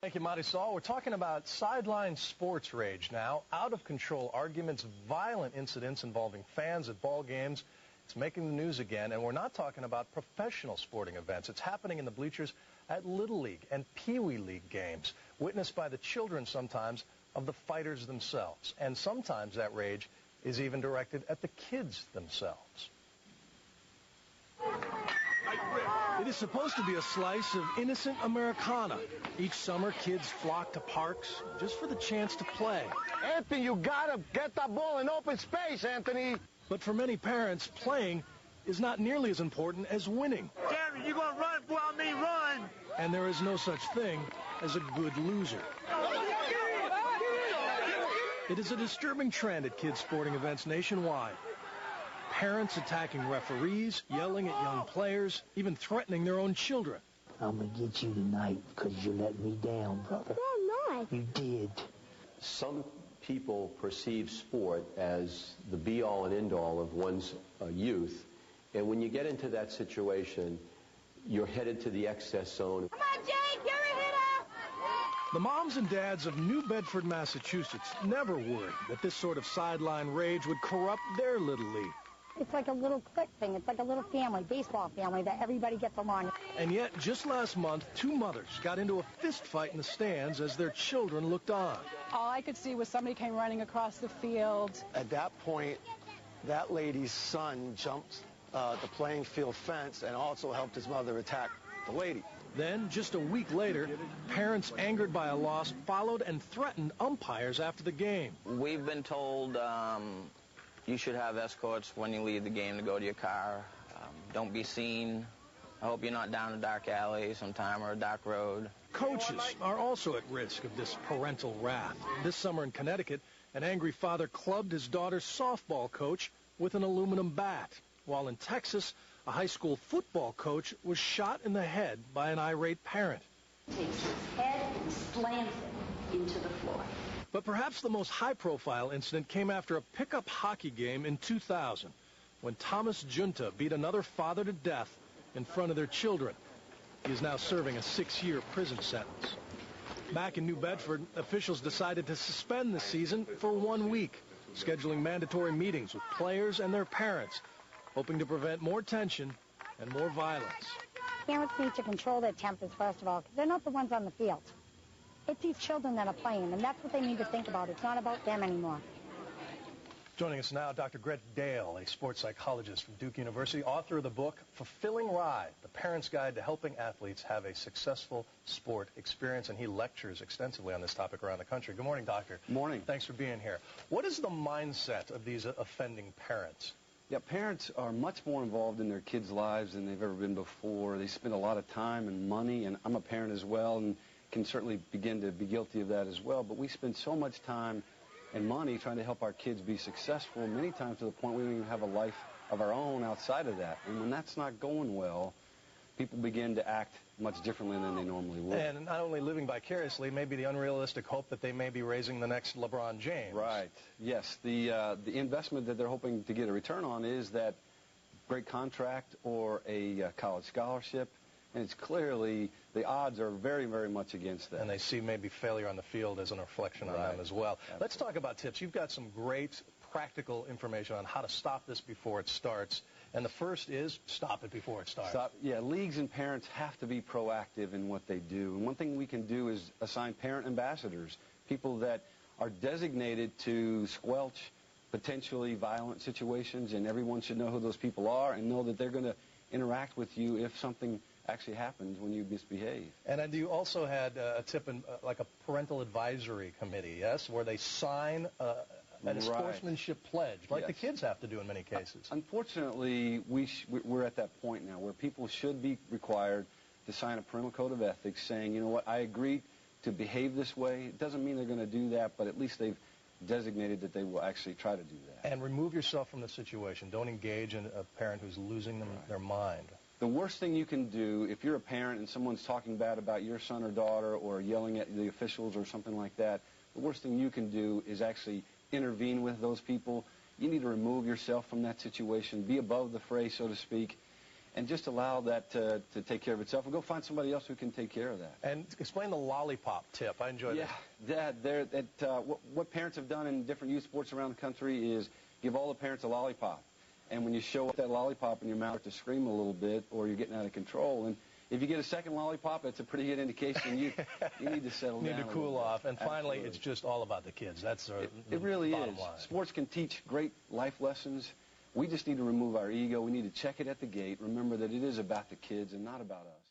Thank you, Marisol. We're talking about sideline sports rage now. Out-of-control arguments, violent incidents involving fans at ball games. It's making the news again, and we're not talking about professional sporting events. It's happening in the bleachers at Little League and Pee Wee League games, witnessed by the children sometimes of the fighters themselves. And sometimes that rage is even directed at the kids themselves. It is supposed to be a slice of innocent Americana. Each summer, kids flock to parks just for the chance to play. Anthony, you gotta get that ball in open space, Anthony. But for many parents, playing is not nearly as important as winning. Gary, you gonna run before I mean run. And there is no such thing as a good loser. It is a disturbing trend at kids' sporting events nationwide. Parents attacking referees, yelling at young players, even threatening their own children. I'm going to get you tonight because you let me down, brother. No, I'm not. You did. Some people perceive sport as the be-all and end-all of one's youth. And when you get into that situation, you're headed to the excess zone. Come on, Jake, you're a hitter! The moms and dads of New Bedford, Massachusetts never worried that this sort of sideline rage would corrupt their little league. It's like a little clique thing. It's like a little family, baseball family, that everybody gets along. And yet, just last month, two mothers got into a fist fight in the stands as their children looked on. All I could see was somebody came running across the field. At that point, that lady's son jumped the playing field fence and also helped his mother attack the lady. Then, just a week later, parents angered by a loss followed and threatened umpires after the game. We've been told you should have escorts when you leave the game to go to your car. Don't be seen. I hope you're not down a dark alley sometime or a dark road. Coaches are also at risk of this parental wrath. This summer in Connecticut, an angry father clubbed his daughter's softball coach with an aluminum bat, while in Texas, a high school football coach was shot in the head by an irate parent. Takes his head and slams it into the floor. But perhaps the most high-profile incident came after a pickup hockey game in 2000, when Thomas Junta beat another father to death in front of their children. He is now serving a 6-year prison sentence. Back in New Bedford, officials decided to suspend the season for 1 week, scheduling mandatory meetings with players and their parents, hoping to prevent more tension and more violence. Parents need to control their tempers, first of all, because they're not the ones on the field. It's these children that are playing, and that's what they need to think about. It's not about them anymore. Joining us now, Dr. Gret Dale, a sports psychologist from Duke University, author of the book Fulfilling Ride, The Parent's Guide to Helping Athletes Have a Successful Sport Experience, and he lectures extensively on this topic around the country. Good morning, Doctor. Good morning. Thanks for being here. What is the mindset of these offending parents? Yeah, parents are much more involved in their kids' lives than they've ever been before. They spend a lot of time and money, and I'm a parent as well, and can certainly begin to be guilty of that as well. But we spend so much time and money trying to help our kids be successful, many times to the point we don't even have a life of our own outside of that. And when that's not going well, people begin to act much differently than they normally would. And not only living vicariously, maybe the unrealistic hope that they may be raising the next LeBron James. Right. Yes. The investment that they're hoping to get a return on is that great contract or a college scholarship. And it's clearly, the odds are very, very much against that. And they see maybe failure on the field as a reflection on them as well. Absolutely. Let's talk about tips. You've got some great practical information on how to stop this before it starts. And the first is stop it before it starts. Yeah, leagues and parents have to be proactive in what they do. And one thing we can do is assign parent ambassadors, people that are designated to squelch potentially violent situations, and everyone should know who those people are and know that they're going to interact with you if something actually happens when you misbehave. And you also had a tip in like a parental advisory committee, yes, where they sign a sportsmanship pledge, like the kids have to do in many cases. Unfortunately, we're at that point now where people should be required to sign a parental code of ethics saying, you know what, I agree to behave this way. It doesn't mean they're going to do that, but at least they've designated that they will actually try to do that. And remove yourself from the situation. Don't engage in a parent who's losing their mind. The worst thing you can do, if you're a parent and someone's talking bad about your son or daughter or yelling at the officials or something like that, the worst thing you can do is actually intervene with those people. You need to remove yourself from that situation, be above the fray, so to speak, and just allow that to take care of itself and go find somebody else who can take care of that. And explain the lollipop tip. I enjoyed that. Yeah, what parents have done in different youth sports around the country is give all the parents a lollipop. And when you show up that lollipop in your mouth to scream a little bit or you're getting out of control, and if you get a second lollipop, it's a pretty good indication you need to settle down. Need to cool off. And finally, Absolutely. it's just all about the kids. That's it really bottom is. line. Sports can teach great life lessons. We just need to remove our ego. We need to check it at the gate. Remember that it is about the kids and not about us.